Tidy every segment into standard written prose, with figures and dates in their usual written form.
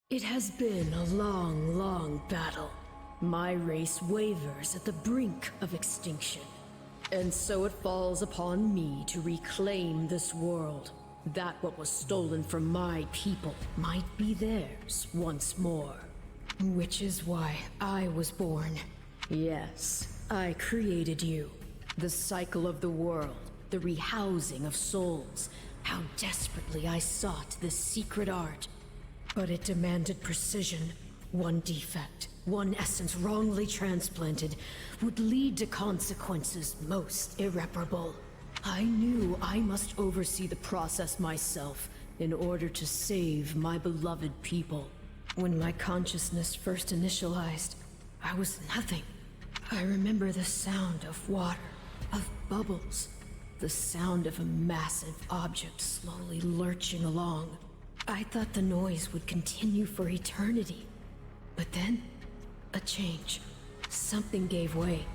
It has been a long, long battle. My race wavers at the brink of extinction. And so it falls upon me to reclaim this world, that what was stolen from my people might be theirs once more. Which is why I was born. Yes, I created you. The cycle of the world, the rehousing of souls. How desperately I sought this secret art. But it demanded precision. One defect, one essence wrongly transplanted, would lead to consequences most irreparable. I knew I must oversee the process myself in order to save my beloved people. When my consciousness first initialized, I was nothing. I remember the sound of water, of bubbles, the sound of a massive object slowly lurching along. I thought the noise would continue for eternity. But then, a change. Something gave way.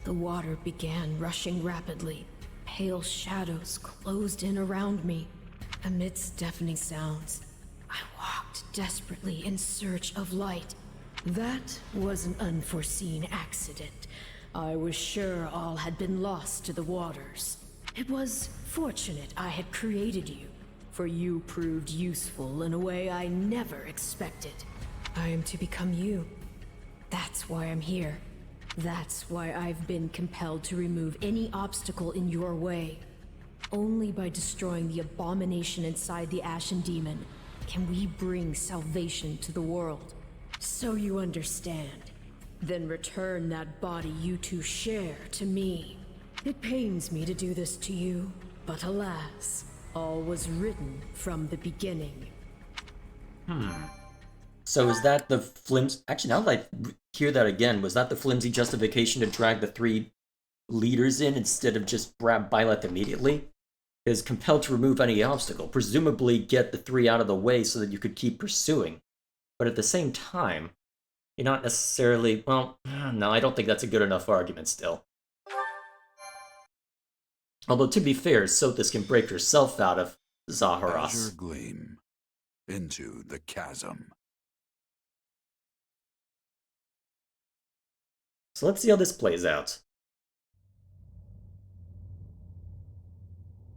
The water began rushing rapidly. Pale shadows closed in around me. Amidst deafening sounds, I walked desperately in search of light. That was an unforeseen accident. I was sure all had been lost to the waters. It was fortunate I had created you, for you proved useful in a way I never expected. I am to become you. That's why I'm here. That's why I've been compelled to remove any obstacle in your way. Only by destroying the abomination inside the Ashen Demon can we bring salvation to the world. So you understand. Then return that body you two share to me. It pains me to do this to you, but alas, all was written from the beginning. So is that the flimsy... Actually, now that I hear that again, was that the flimsy justification to drag the three leaders in instead of just grab Byleth immediately? Is compelled to remove any obstacle, presumably get the three out of the way so that you could keep pursuing. But at the same time, you're not necessarily... Well, no, I don't think that's a good enough argument still. Although, to be fair, Sothis can break herself out of Zahras. Azure gleam into the chasm. So let's see how this plays out.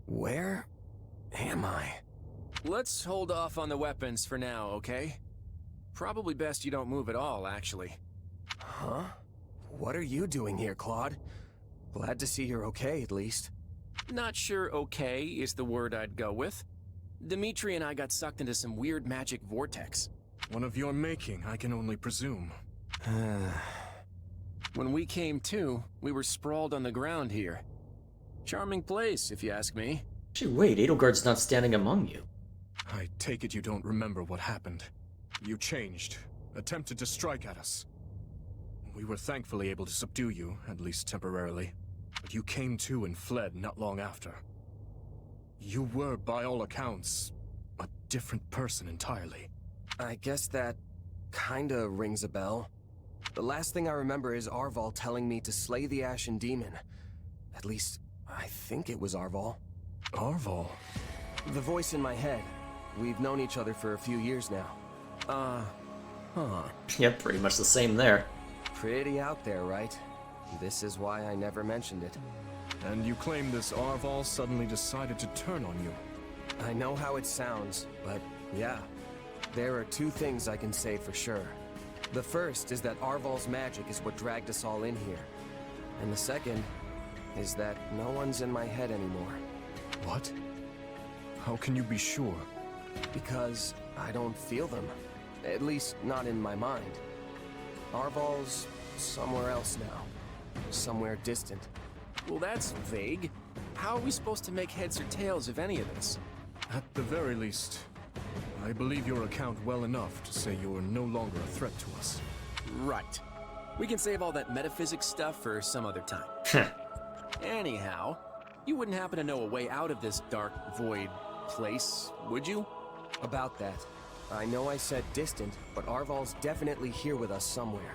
Where am I? Let's hold off on the weapons for now, okay? Probably best you don't move at all, actually. Huh? What are you doing here, Claude? Glad to see you're okay, at least. Not sure okay is the word I'd go with. Dimitri and I got sucked into some weird magic vortex. One of your making, I can only presume. When we came to, we were sprawled on the ground here. Charming place, if you ask me. Actually, wait, Edelgard's not standing among you. I take it you don't remember what happened. You changed, attempted to strike at us. We were thankfully able to subdue you, at least temporarily. But you came to and fled not long after. You were, by all accounts, a different person entirely. I guess that kinda rings a bell. The last thing I remember is Arval telling me to slay the Ashen Demon. At least, I think it was Arval. Arval? The voice in my head. We've known each other for a few years now. Yep, pretty much the same there. Pretty out there, right? This is why I never mentioned it. And you claim this Arval suddenly decided to turn on you. I know how it sounds, but yeah. There are two things I can say for sure. The first is that Arval's magic is what dragged us all in here. And the second is that no one's in my head anymore. What? How can you be sure? Because I don't feel them. At least, not in my mind. Arval's somewhere else now. Somewhere distant. Well, that's vague. How are we supposed to make heads or tails of any of this? At the very least, I believe your account well enough to say you're no longer a threat to us. Right. We can save all that metaphysics stuff for some other time. Anyhow, you wouldn't happen to know a way out of this dark, void place, would you? About that, I know I said distant, but Arval's definitely here with us somewhere.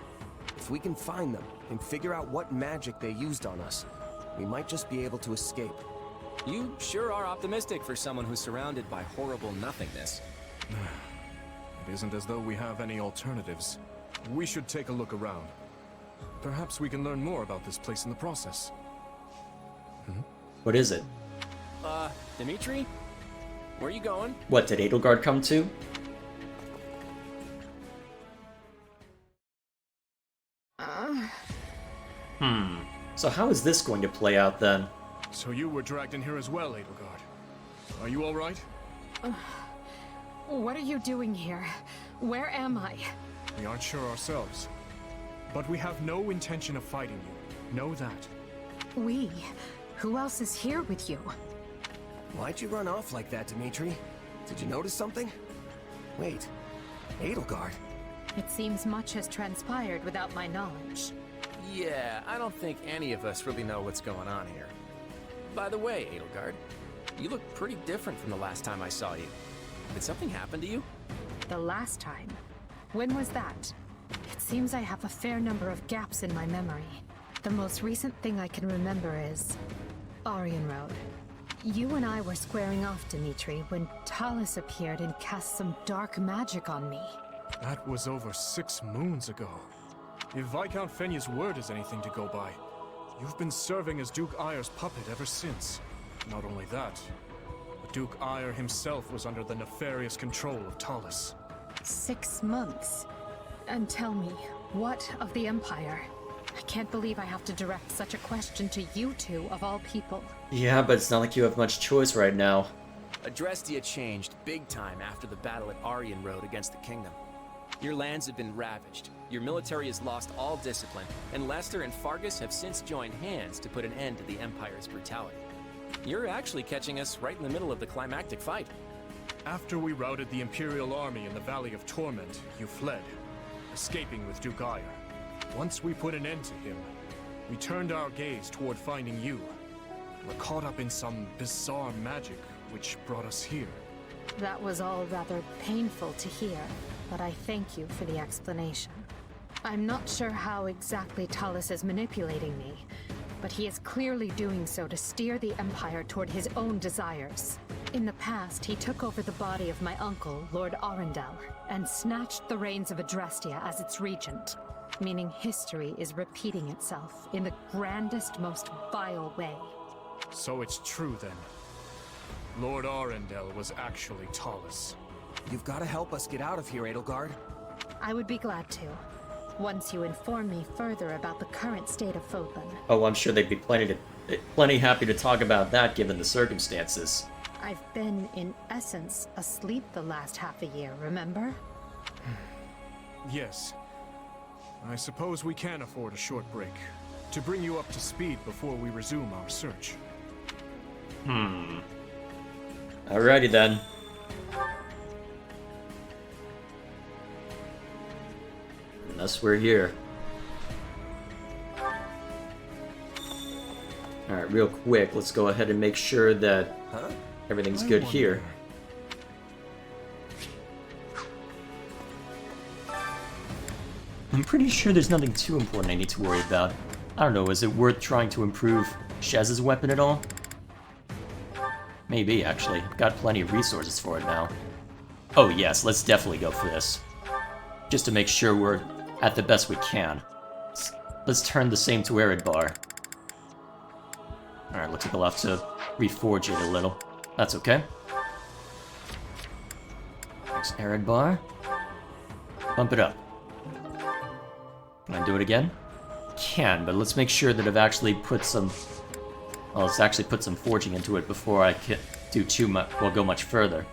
If we can find them and figure out what magic they used on us, we might just be able to escape. You sure are optimistic for someone who's surrounded by horrible nothingness. It isn't as though we have any alternatives. We should take a look around. Perhaps we can learn more about this place in the process. What is it? Dimitri? Where are you going? What did Edelgard come to? So how is this going to play out then? So you were dragged in here as well, Edelgard. Are you alright? What are you doing here? Where am I? We aren't sure ourselves. But we have no intention of fighting you. Know that. We? Who else is here with you? Why'd you run off like that, Dimitri? Did you notice something? Wait, Edelgard. It seems much has transpired without my knowledge. Yeah, I don't think any of us really know what's going on here. By the way, Edelgard, you look pretty different from the last time I saw you. Did something happen to you? The last time? When was that? It seems I have a fair number of gaps in my memory. The most recent thing I can remember is Aryan Road. You and I were squaring off, Dimitri, when Talus appeared and cast some dark magic on me. That was over 6 moons ago. If Viscount Fenya's word is anything to go by, you've been serving as Duke Ayre's puppet ever since. Not only that, but Duke Ayre himself was under the nefarious control of Talus. 6 months? And tell me, what of the Empire? I can't believe I have to direct such a question to you two, of all people. Yeah, but it's not like you have much choice right now. Adrestia changed big time after the battle at Aryan Road against the Kingdom. Your lands have been ravaged, your military has lost all discipline, and Lester and Fargus have since joined hands to put an end to the Empire's brutality. You're actually catching us right in the middle of the climactic fight. After we routed the Imperial army in the Valley of Torment, you fled, escaping with Duke Ayre. Once we put an end to him, we turned our gaze toward finding you. We're caught up in some bizarre magic which brought us here. That was all rather painful to hear, but I thank you for the explanation. I'm not sure how exactly Talus is manipulating me, but he is clearly doing so to steer the Empire toward his own desires. In the past, he took over the body of my uncle, Lord Arundel, and snatched the reins of Adrestia as its regent, meaning history is repeating itself in the grandest, most vile way. So it's true then. Lord Arundel was actually Talus. You've got to help us get out of here, Edelgard. I would be glad to, once you inform me further about the current state of Fodlan. Oh, I'm sure they'd be plenty happy to talk about that given the circumstances. I've been, in essence, asleep the last half a year, remember? Yes. I suppose we can afford a short break, to bring you up to speed before we resume our search. Alrighty then. Unless we're here. Alright, real quick, let's go ahead and make sure that everything's good here. I'm pretty sure there's nothing too important I need to worry about. I don't know, is it worth trying to improve Shez's weapon at all? Maybe, actually. I've got plenty of resources for it now. Oh yes, let's definitely go for this. Just to make sure we're at the best we can. Let's turn the same to Eredbar. Alright, looks like I'll have to reforge it a little. That's okay. Next Eredbar. Bump it up. Can I do it again? Can, but let's make sure that I've actually put some... Well, let's actually put some forging into it before I can do too much. Well, go much further.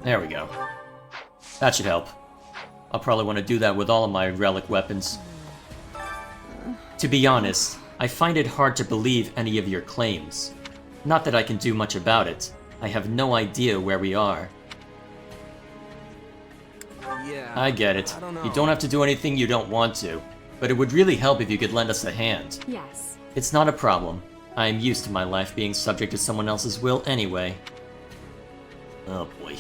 There we go. That should help. I'll probably want to do that with all of my relic weapons. To be honest, I find it hard to believe any of your claims. Not that I can do much about it. I have no idea where we are. Yeah, I get it. I don't know. You don't have to do anything you don't want to. But it would really help if you could lend us a hand. Yes. It's not a problem. I am used to my life being subject to someone else's will anyway. Oh boy.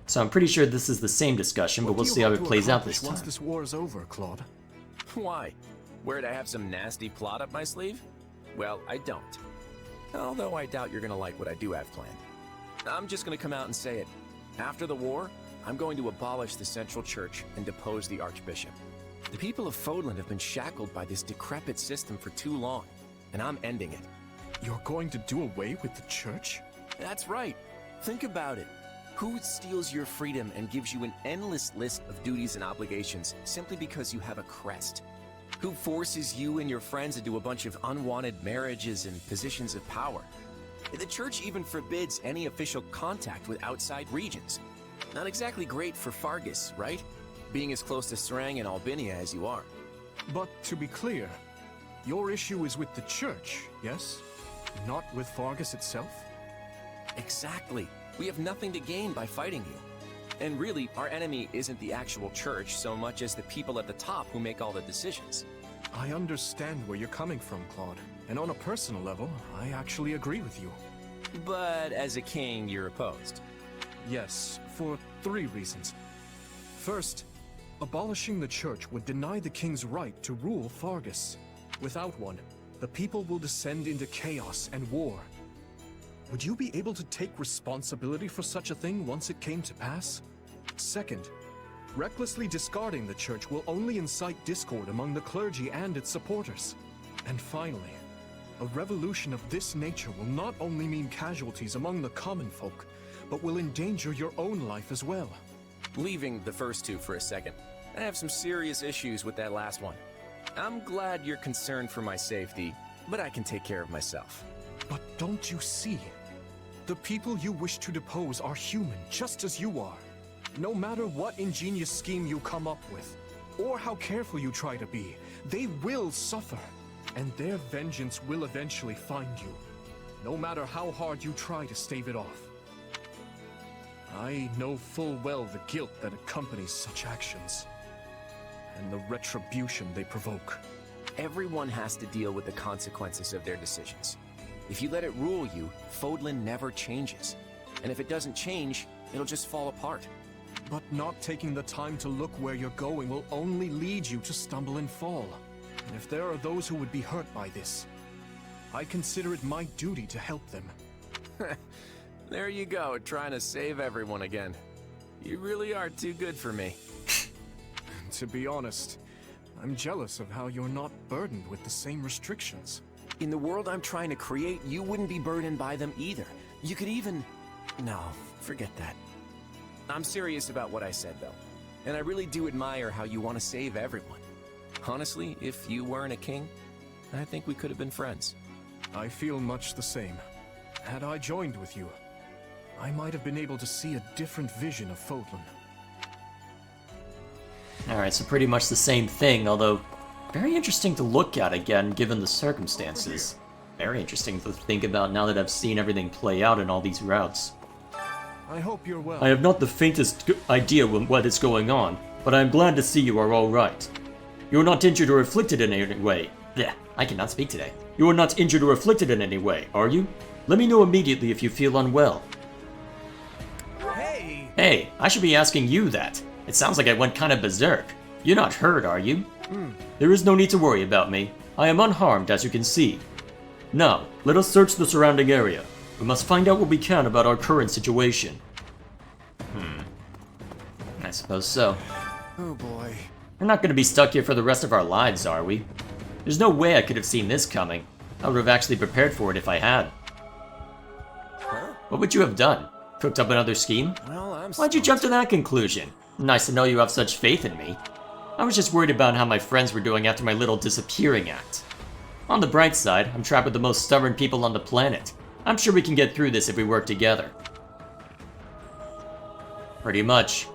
So I'm pretty sure this is the same discussion, but we'll see how it plays out this time. Once this war is over, Claude. Why? Worried I have some nasty plot up my sleeve? Well, I don't. Although I doubt you're gonna like what I do have planned. I'm just gonna come out and say it. After the war, I'm going to abolish the Central Church and depose the Archbishop. The people of Fodlan have been shackled by this decrepit system for too long, and I'm ending it. You're going to do away with the church? That's right. Think about it. Who steals your freedom and gives you an endless list of duties and obligations simply because you have a crest? Who forces you and your friends into a bunch of unwanted marriages and positions of power? The church even forbids any official contact with outside regions. Not exactly great for Fargus, right? Being as close to Serang and Albinia as you are. But to be clear, your issue is with the church, yes? Not with Fargus itself? Exactly. We have nothing to gain by fighting you. And really, our enemy isn't the actual church so much as the people at the top who make all the decisions. I understand where you're coming from, Claude. And on a personal level, I actually agree with you. But as a king, you're opposed. Yes, for 3 reasons. First, abolishing the church would deny the king's right to rule Fargus. Without one, the people will descend into chaos and war. Would you be able to take responsibility for such a thing once it came to pass? Second, recklessly discarding the church will only incite discord among the clergy and its supporters. And finally, a revolution of this nature will not only mean casualties among the common folk, but will endanger your own life as well. Leaving the first two for a second, I have some serious issues with that last one. I'm glad you're concerned for my safety, but I can take care of myself. But don't you see? The people you wish to depose are human, just as you are. No matter what ingenious scheme you come up with, or how careful you try to be, they will suffer. And their vengeance will eventually find you, no matter how hard you try to stave it off. I know full well the guilt that accompanies such actions, and the retribution they provoke. Everyone has to deal with the consequences of their decisions. If you let it rule you, Fodlan never changes. And if it doesn't change, it'll just fall apart. But not taking the time to look where you're going will only lead you to stumble and fall. And if there are those who would be hurt by this, I consider it my duty to help them. There you go, trying to save everyone again. You really are too good for me. To be honest, I'm jealous of how you're not burdened with the same restrictions. In the world I'm trying to create, you wouldn't be burdened by them either. You could even... No, forget that. I'm serious about what I said, though. And I really do admire how you want to save everyone. Honestly, if you weren't a king, I think we could have been friends. I feel much the same. Had I joined with you, I might have been able to see a different vision of Fodlan. Alright, so pretty much the same thing, although very interesting to look at again, given the circumstances. Very interesting to think about now that I've seen everything play out in all these routes. I hope you're well. I have not the faintest idea what is going on, but I am glad to see you are all right. You are not injured or afflicted in any way. Blech, I cannot speak today. You are not injured or afflicted in any way, are you? Let me know immediately if you feel unwell. Hey! Hey, I should be asking you that. It sounds like I went kind of berserk. You're not hurt, are you? There is no need to worry about me. I am unharmed, as you can see. Now, let us search the surrounding area. We must find out what we can about our current situation. I suppose so. Oh boy. We're not going to be stuck here for the rest of our lives, are we? There's no way I could have seen this coming. I would have actually prepared for it if I had. What would you have done? Cooked up another scheme? Well, Why'd you jump to that conclusion? Nice to know you have such faith in me. I was just worried about how my friends were doing after my little disappearing act. On the bright side, I'm trapped with the most stubborn people on the planet. I'm sure we can get through this if we work together. Pretty much.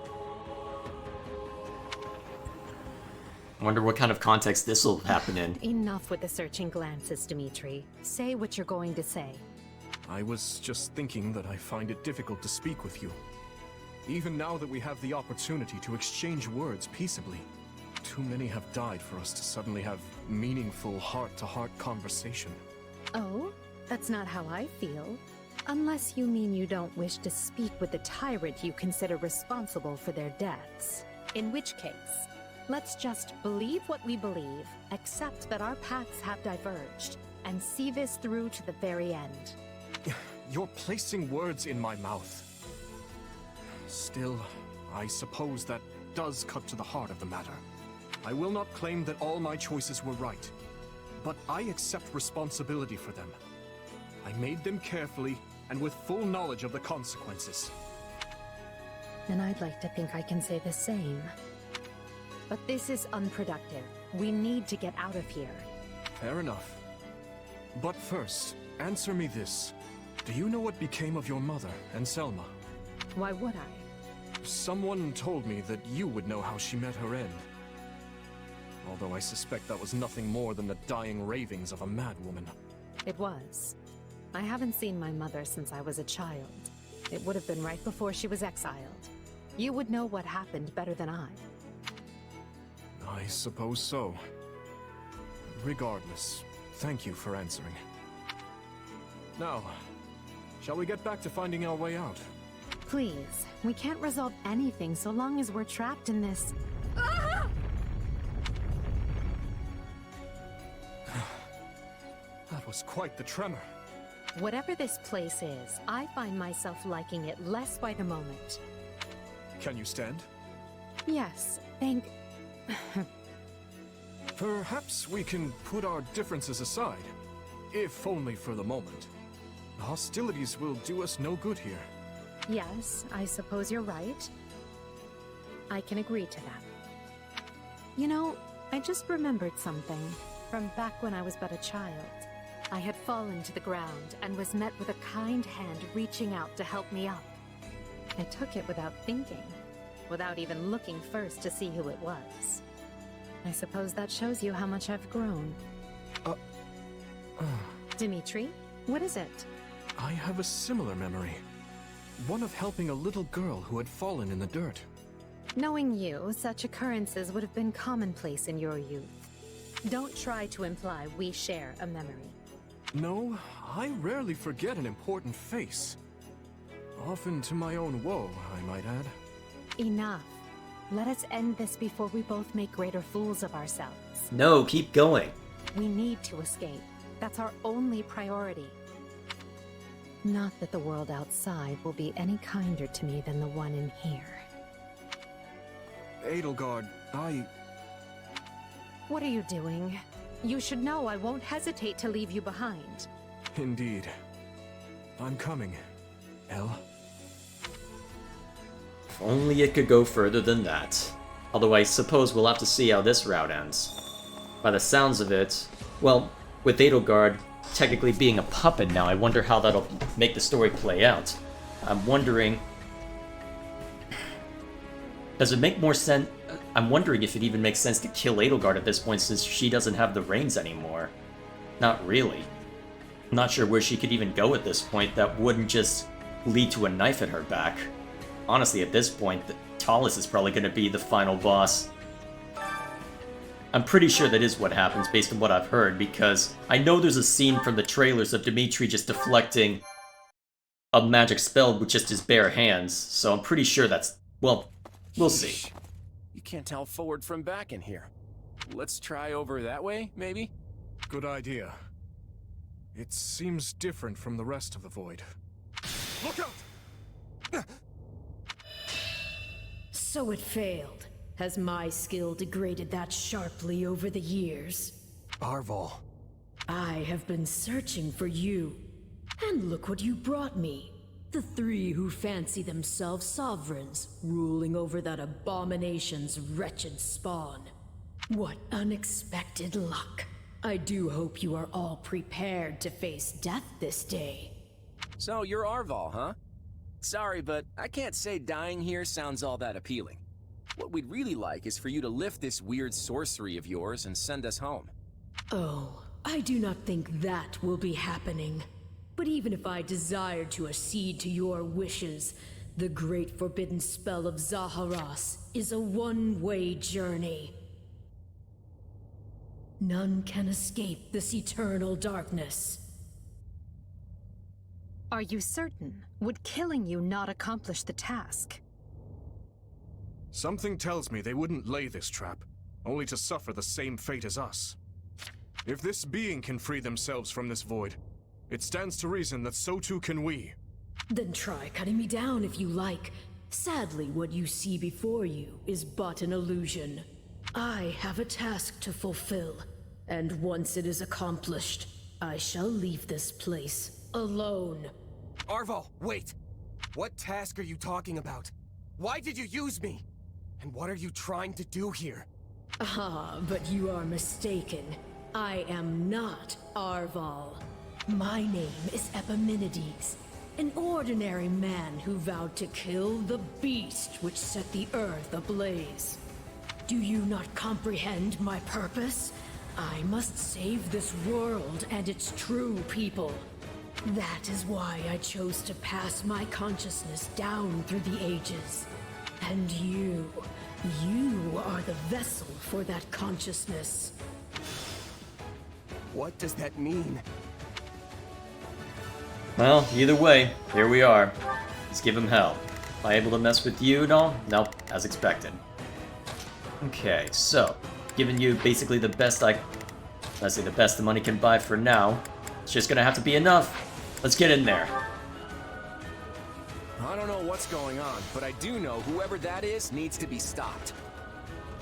I wonder what kind of context this will happen in. Enough with the searching glances, Dimitri. Say what you're going to say. I was just thinking that I find it difficult to speak with you. Even now that we have the opportunity to exchange words peaceably. Too many have died for us to suddenly have meaningful heart-to-heart conversation. Oh? That's not how I feel. Unless you mean you don't wish to speak with the tyrant you consider responsible for their deaths. In which case, let's just believe what we believe, accept that our paths have diverged, and see this through to the very end. You're placing words in my mouth. Still, I suppose that does cut to the heart of the matter. I will not claim that all my choices were right, but I accept responsibility for them. I made them carefully and with full knowledge of the consequences. And I'd like to think I can say the same. But this is unproductive. We need to get out of here. Fair enough. But first, answer me this. Do you know what became of your mother and Selma? Why would I? Someone told me that you would know how she met her end. Although I suspect that was nothing more than the dying ravings of a madwoman. It was. I haven't seen my mother since I was a child. It would have been right before she was exiled. You would know what happened better than I. I suppose so. Regardless, thank you for answering. Now, shall we get back to finding our way out? Please, we can't resolve anything so long as we're trapped in this. That was quite the tremor. Whatever this place is, I find myself liking it less by the moment. Can you stand? Yes, thank... Perhaps we can put our differences aside, if only for the moment. The hostilities will do us no good here. Yes, I suppose you're right. I can agree to that. You know, I just remembered something from back when I was but a child. I had fallen to the ground and was met with a kind hand reaching out to help me up. I took it without thinking, without even looking first to see who it was. I suppose that shows you how much I've grown. Dimitri, what is it? I have a similar memory. One of helping a little girl who had fallen in the dirt. Knowing you, such occurrences would have been commonplace in your youth. Don't try to imply we share a memory. No, I rarely forget an important face. Often to my own woe, I might add. Enough. Let us end this before we both make greater fools of ourselves. No, keep going. We need to escape. That's our only priority. Not that the world outside will be any kinder to me than the one in here. Edelgard, What are you doing? You should know I won't hesitate to leave you behind. Indeed. I'm coming, Elle. If only it could go further than that. Although I suppose we'll have to see how this route ends. By the sounds of it, well, with Edelgard technically being a puppet now, I wonder how that'll make the story play out. I'm wondering... Does it make more sense... I'm wondering if it even makes sense to kill Edelgard at this point since she doesn't have the reins anymore. Not really. I'm not sure where she could even go at this point that wouldn't just lead to a knife at her back. Honestly, at this point, Tallis is probably going to be the final boss. I'm pretty sure that is what happens based on what I've heard, because I know there's a scene from the trailers of Dimitri just deflecting a magic spell with just his bare hands, so I'm pretty sure that's... well, we'll see. You can't tell forward from back in here. Let's try over that way, maybe? Good idea. It seems different from the rest of the void. Look out! So it failed. Has my skill degraded that sharply over the years? Arval. I have been searching for you. And look what you brought me. The three who fancy themselves sovereigns, ruling over that abomination's wretched spawn. What unexpected luck. I do hope you are all prepared to face death this day. So you're Arval, huh? Sorry, but I can't say dying here sounds all that appealing. What we'd really like is for you to lift this weird sorcery of yours and send us home. Oh, I do not think that will be happening. But even if I desired to accede to your wishes, the great forbidden spell of Zahras is a one-way journey. None can escape this eternal darkness. Are you certain? Would killing you not accomplish the task? Something tells me they wouldn't lay this trap, only to suffer the same fate as us. If this being can free themselves from this void, it stands to reason that so too can we. Then try cutting me down if you like. Sadly, what you see before you is but an illusion. I have a task to fulfill, and once it is accomplished, I shall leave this place alone. Arval, wait! What task are you talking about? Why did you use me? And what are you trying to do here? Ah, but you are mistaken. I am not Arval. My name is Epimenides, an ordinary man who vowed to kill the beast which set the earth ablaze. Do you not comprehend my purpose? I must save this world and its true people. That is why I chose to pass my consciousness down through the ages. And you are the vessel for that consciousness. What does that mean? Well, either way, here we are. Let's give him hell. Am I able to mess with you and all? Nope, as expected. Okay, so, giving you basically the best let's say the best the money can buy for now. It's just gonna have to be enough. Let's get in there. I don't know what's going on, but I do know whoever that is needs to be stopped.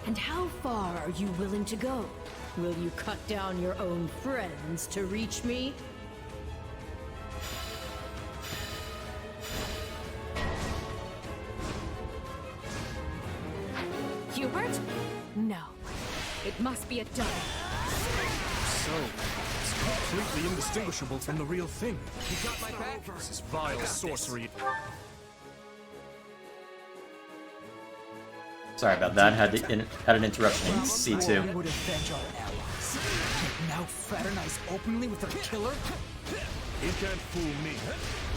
And how far are you willing to go? Will you cut down your own friends to reach me? Hubert? No. It must be a dummy. So, it's completely indistinguishable from the real thing. You got my back? This is vile sorcery. Sorry about that, had an interruption in C2. Would avenge our allies. Now fraternize openly with their killer? You can't fool me.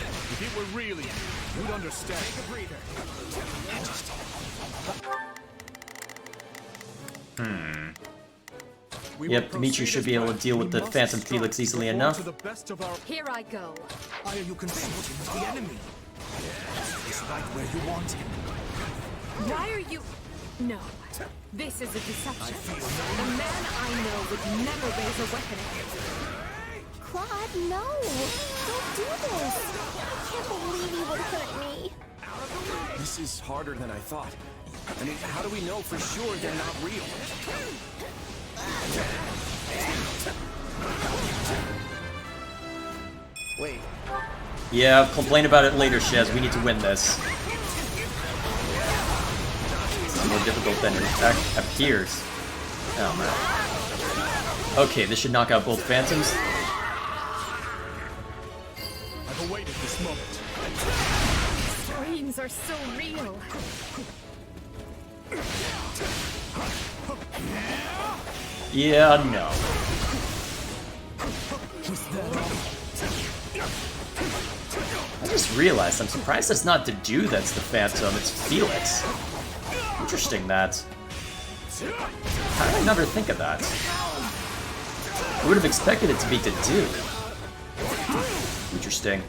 If it were really you, you'd understand. Take a breather. Yep, Dimitri should be able to deal with the Phantom Felix easily enough. Here I go. Why are you consulting with the enemy? He's right where you want him. Why are you... No. This is a deception. The man I know would never raise a weapon against me. Claude, no! Don't do this! I can't believe you would hurt me. This is harder than I thought. I mean, how do we know for sure they're not real? Wait. Yeah, complain about it later, Shez. We need to win this. It's more difficult than it appears. Oh, man. Okay, this should knock out both Phantoms. I've awaited this moment. Dreams are so real. Yeah, no. I just realized I'm surprised it's not Dedu that's the Phantom, it's Felix. Interesting that. How did I never think of that? I would have expected it to be Dedu. Interesting.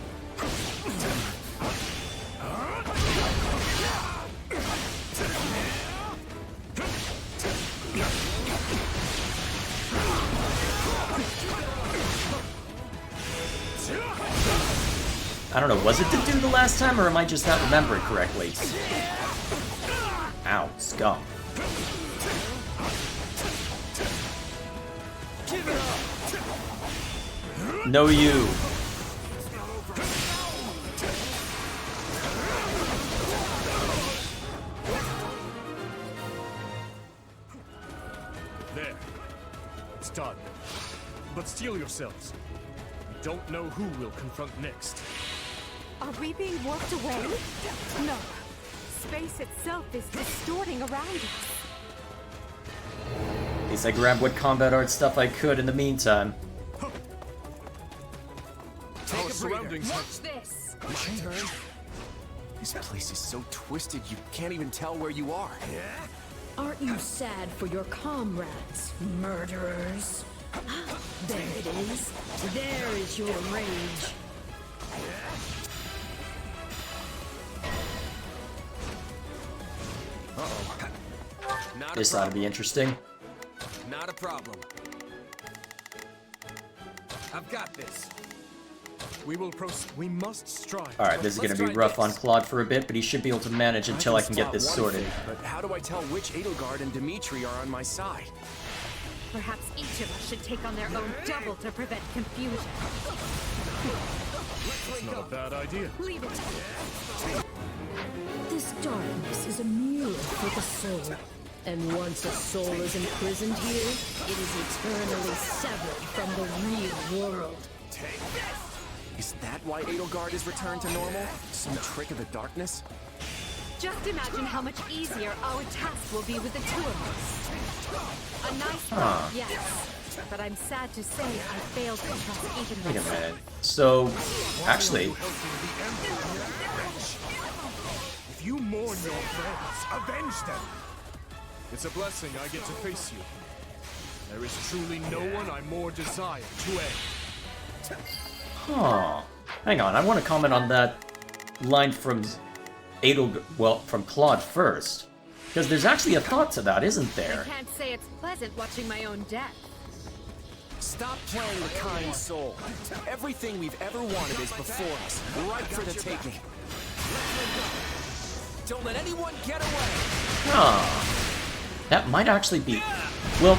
I don't know, was it Dedu the last time, or am I just not remembering correctly? Ow, scum. No, you. There. It's done. But steel yourselves. We don't know who we'll confront next. Are we being warped away? No. Space itself is distorting around us. At least I grabbed what combat art stuff I could in the meantime. Take a surroundings breather. Watch this. My turn? This place is so twisted you can't even tell where you are. Aren't you sad for your comrades, murderers? There it is. There is your rage. Not This a ought to problem. be interesting. Not a problem. I've got this. We must strive. Alright, this is gonna be rough on Claude for a bit, but he should be able to manage until I can get this sorted. But how do I tell which Edelgard and Dimitri are on my side? Perhaps each of us should take on their own double to prevent confusion. That's not a bad idea. Leave it. This darkness is a mirror for the soul. And once a soul is imprisoned here, it is eternally severed from the real world. Is that why Edelgard is returned to normal? Some trick of the darkness? Just imagine how much easier our task will be with the two of us. A nice thought, yes. But I'm sad to say I failed to trust even Wait a myself. minute. So, actually, If you mourn your friends, avenge them. It's a blessing I get to face you. There is truly no one I more desire to end. huh. Hang on, I want to comment on that line from from Claude first. Because there's actually a thought to that, isn't there? I can't say it's pleasant watching my own death. Stop playing the kind soul. Everything we've ever wanted is before us, right for the taking. Don't let anyone get away. Huh. That might actually be... Well,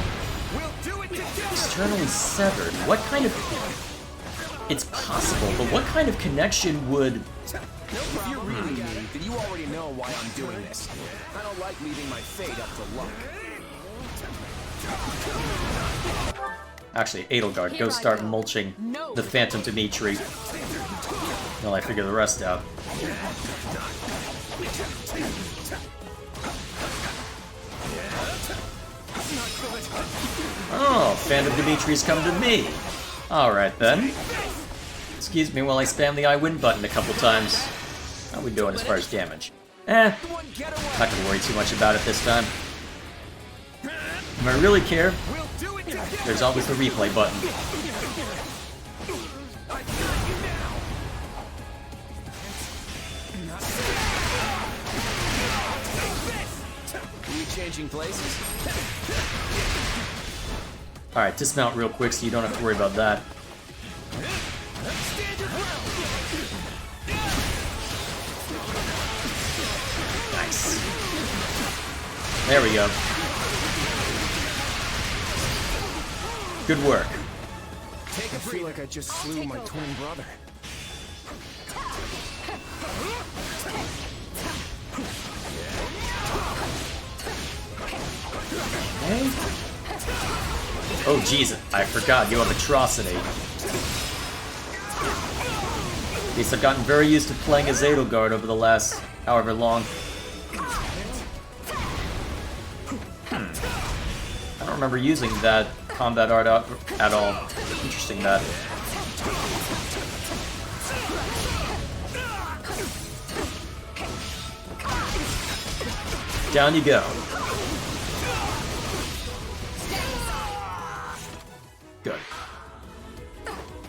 We'll do it together. externally severed. What kind of... It's possible, but what kind of connection would... If you're reading me, then you already know why I'm doing this. I don't like leaving my fate up to luck. Actually, Edelgard, go start mulching the Phantom Dimitri. While I figure the rest out. Oh, Phantom Dimitri's coming to me. Alright then. Excuse me while I spam the I win button a couple times. How we doing as far as damage? Not gonna worry too much about it this time. If I really care, there's always the replay button. Are we changing places? Alright, dismount real quick so you don't have to worry about that. Nice. There we go. Good work. I feel like I just slew my twin brother. Hey? Oh jeez, I forgot you have Atrocity. At least I've gotten very used to playing as Edelgard over the last however long. I don't remember using that combat art at all. Interesting that. Down you go. Good.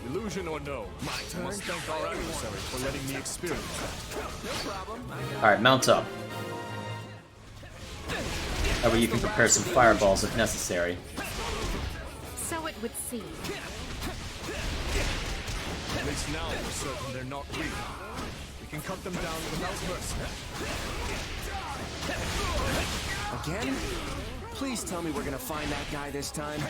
Illusion or no, I must thank our adversary for letting me experience that. Alright, mount up. That way you can prepare some fireballs if necessary. So it would seem. At least now we're certain they're not real. We can cut them down without mercy. Again? Please tell me we're gonna find that guy this time.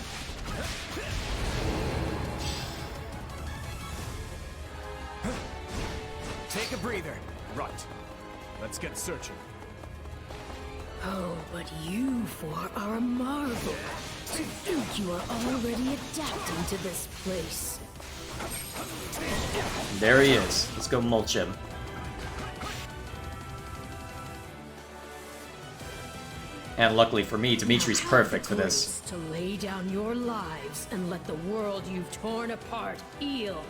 Take a breather. Right. Let's get searching. Oh, but you four are a marvel. To think you are already adapting to this place. There he is. Let's go mulch him. And luckily for me, Dimitri's perfect for this. To lay down your lives and let the world you've torn apart heal.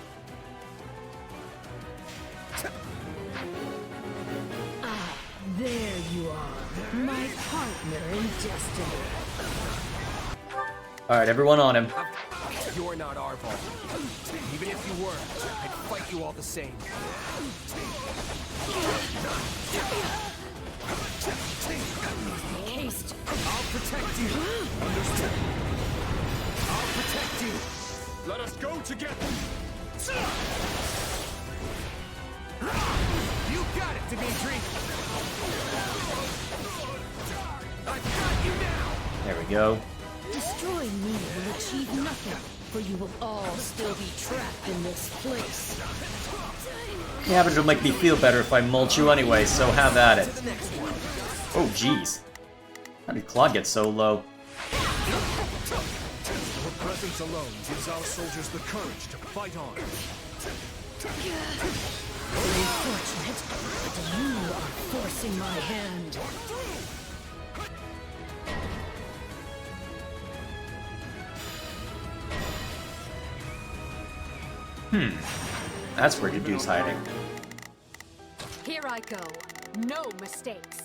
Ah, there you are, my partner in destiny. Alright, everyone on him. You're not Arval. Even if you were, I'd fight you all the same. Haste. I'll protect you. Understood. I'll protect you. Let us go together! You got it, Dimitri! I've got you now! There we go. Destroying me will achieve nothing, for you will all still be trapped in this place. Yeah, but it'll make me feel better if I mulch you anyway, so have at it. Oh, jeez. How did Claude get so low? Your presence alone gives our soldiers the courage to fight on. Unfortunate, but you are forcing my hand. That's where Dedue's hiding. Here I go. No mistakes.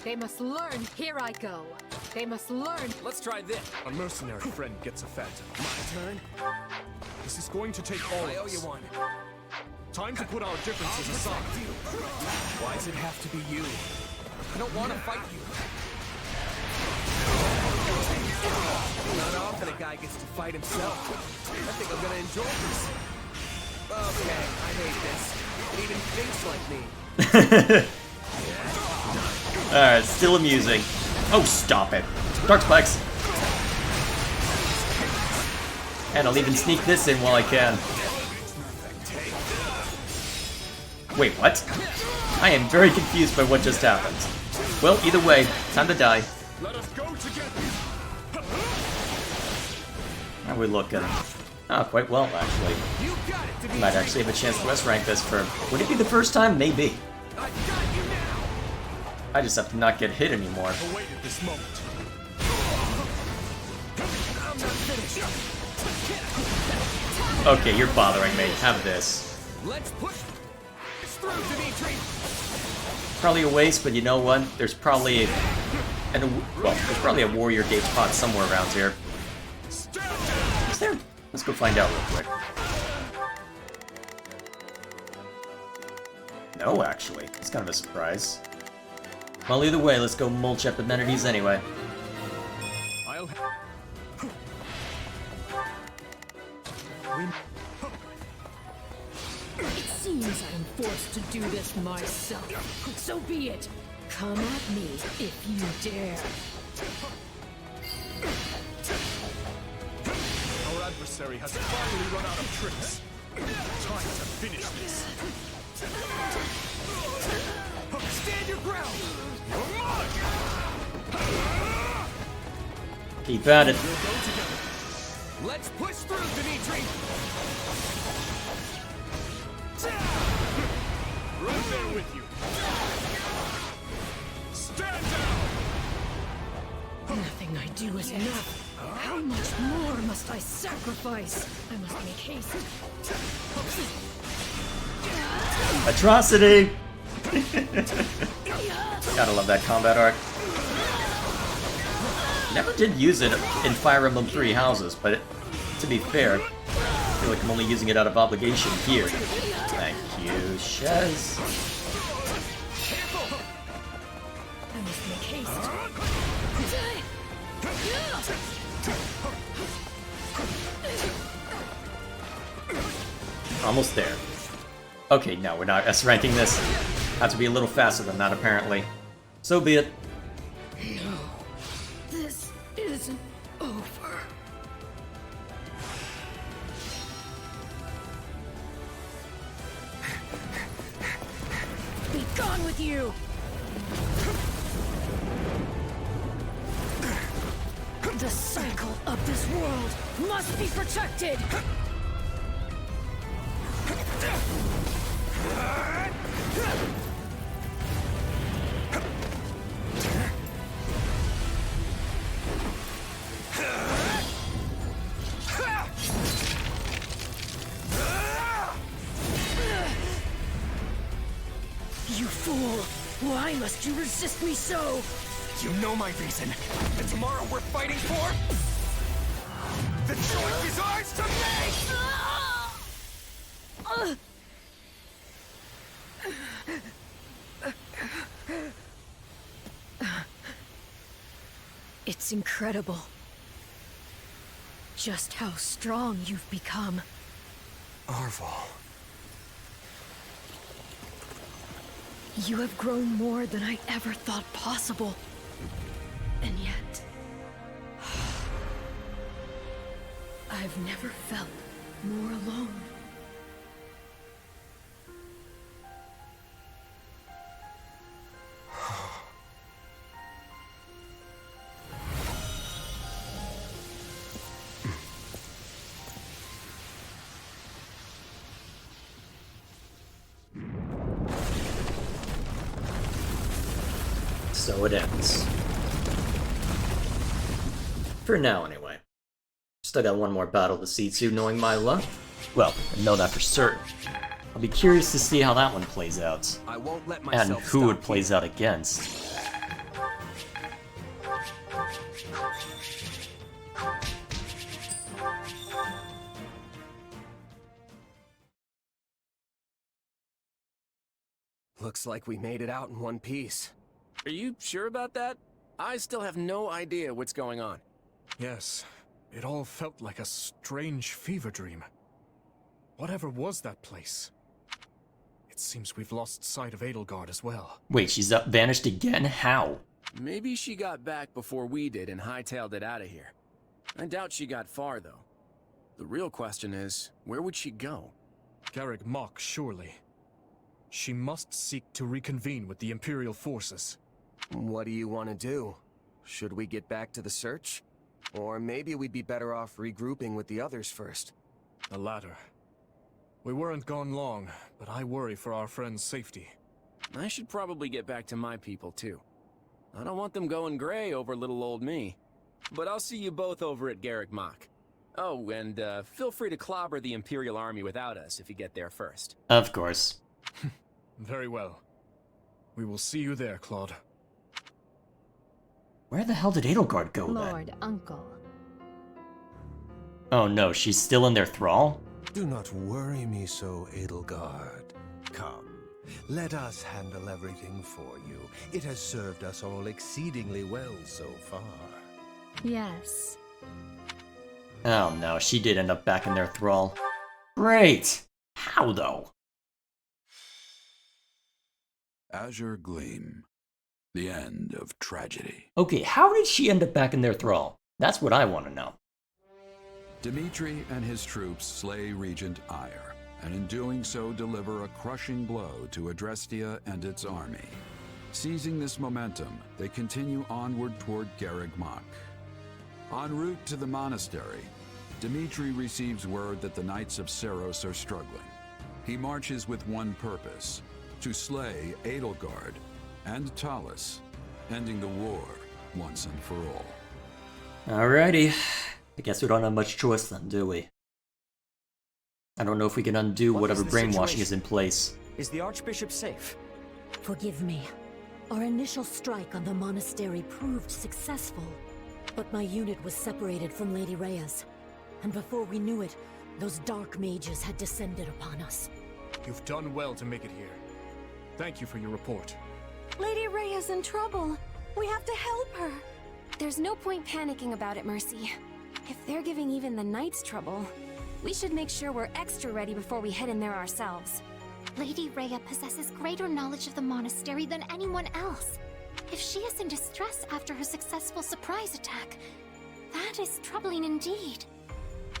They must learn. Here I go. They must learn. Let's try this. A mercenary friend gets a phantom. My turn? This is going to take all I of owe you us. one. Time to put our differences aside. Why does it have to be you? I don't want to fight you. Not often a guy gets to fight himself. I think I'm gonna enjoy this. Okay, I hate this. It even thinks like me. Alright, still amusing. Oh, stop it. Darkspikes. And I'll even sneak this in while I can. Wait, what? I am very confused by what just happened. Well, either way, time to die. Let us go together. How are we looking? Oh, quite well, actually. You got it, Dimitri. Might actually have a chance to S-rank this for... Would it be the first time? Maybe. I got you now. I just have to not get hit anymore. Awaited this moment. I'm not finished. Okay, you're bothering me. Have this. Let's push this through, Dimitri. Probably a waste, but you know what? There's probably there's probably a warrior gate spot somewhere around here. Is there? Let's go find out real quick. No, actually. It's kind of a surprise. Well, either way, let's go mulch Epimenides anyway. I'll It seems I am forced to do this myself. So be it. Come at me if you dare. Our adversary has finally run out of tricks. Time to finish this. Stand your ground. You're mine! Keep at it. We'll go together. Let's push through, Dimitri. Right there with you. Stand down! Nothing I do is enough. How much more must I sacrifice? I must make haste. Atrocity! Gotta love that combat arc. Never did use it in Fire Emblem 3 Houses, but to be fair, I feel like I'm only using it out of obligation here. Thank you, Shez. I must make haste. Almost there. Okay, no, we're not S-ranking this. Have to be a little faster than that, apparently. So be it. No, this isn't over. Be gone with you! The cycle of this world must be protected! You fool! Why must you resist me so? You know my reason. The tomorrow we're fighting for? The choice is ours to make! It's incredible. just how strong you've become. Arval. You have grown more than I ever thought possible. And yet... I've never felt more alone. So it ends. For now, anyway. Still got one more battle to see to, knowing my luck. Well, I know that for certain. I'll be curious to see how that one plays out. I won't let And myself who it stop plays here. out against. Looks like we made it out in one piece. Are you sure about that? I still have no idea what's going on. Yes, it all felt like a strange fever dream. Whatever was that place? It seems we've lost sight of Edelgard as well. Wait, she's vanished again? How? Maybe she got back before we did and hightailed it out of here. I doubt she got far, though. The real question is, where would she go? Garreg Mach, surely. She must seek to reconvene with the Imperial forces. What do you want to do? Should we get back to the search? Or maybe we'd be better off regrouping with the others first. The latter. We weren't gone long, but I worry for our friend's safety. I should probably get back to my people, too. I don't want them going gray over little old me. But I'll see you both over at Garreg Mach. Oh, and feel free to clobber the Imperial Army without us if you get there first. Of course. Very well. We will see you there, Claude. Where the hell did Edelgard go then? Lord Uncle. Oh no, she's still in their thrall? Do not worry me so, Edelgard. Come, let us handle everything for you. It has served us all exceedingly well so far. Yes. Oh no, she did end up back in their thrall. Great! How though? Azure Gleam. The end of tragedy. Okay, how did she end up back in their thrall? That's what I want to know. Dimitri and his troops slay Regent Ire, and in doing so deliver a crushing blow to Adrestia and its army. Seizing this momentum, they continue onward toward Garreg Mach. En route to the monastery, Dimitri receives word that the Knights of Seiros are struggling. He marches with one purpose, to slay Edelgard and Talus, ending the war once and for all. Alrighty. I guess we don't have much choice then, do we? I don't know if we can undo What whatever is the brainwashing situation? is in place. Is the Archbishop safe? Forgive me. Our initial strike on the monastery proved successful. But my unit was separated from Lady Rhea's. And before we knew it, those dark mages had descended upon us. You've done well to make it here. Thank you for your report. Lady Rhea's in trouble. We have to help her. There's no point panicking about it, Mercy. If they're giving even the Knights trouble, we should make sure we're extra ready before we head in there ourselves. Lady Rhea possesses greater knowledge of the monastery than anyone else. If she is in distress after her successful surprise attack, that is troubling indeed.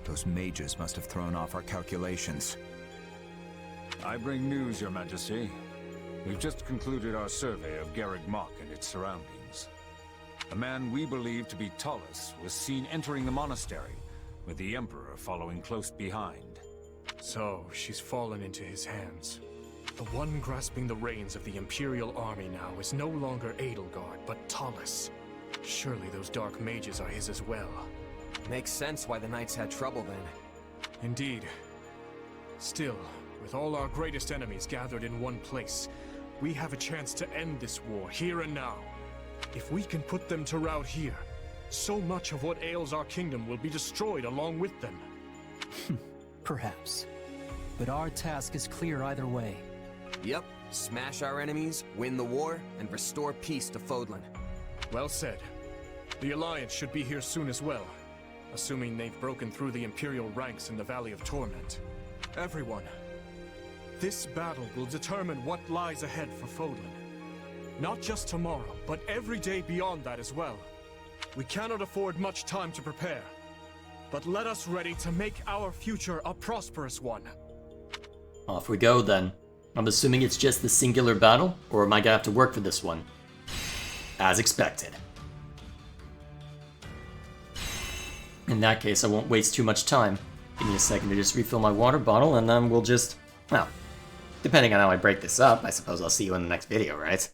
Those mages must have thrown off our calculations. I bring news, Your Majesty. We've just concluded our survey of Garreg Mach and its surroundings. A man we believe to be Talus was seen entering the monastery, with the Emperor following close behind. So, she's fallen into his hands. The one grasping the reins of the Imperial army now is no longer Edelgard, but Talus. Surely those dark mages are his as well. Makes sense why the Knights had trouble then. Indeed. Still, with all our greatest enemies gathered in one place, we have a chance to end this war here and now. If we can put them to rout here, so much of what ails our kingdom will be destroyed along with them. Perhaps. But our task is clear either way. Yep, smash our enemies, win the war, and restore peace to Fodlan. Well said. The Alliance should be here soon as well. assuming they've broken through the Imperial ranks in the Valley of Torment. Everyone, this battle will determine what lies ahead for Fodlan. Not just tomorrow, but every day beyond that as well. We cannot afford much time to prepare, but let us ready to make our future a prosperous one. Off we go then. I'm assuming it's just the singular battle, or am I gonna have to work for this one? As expected. In that case, I won't waste too much time. Give me a second to just refill my water bottle, and then we'll just... Well, depending on how I break this up, I suppose I'll see you in the next video, right?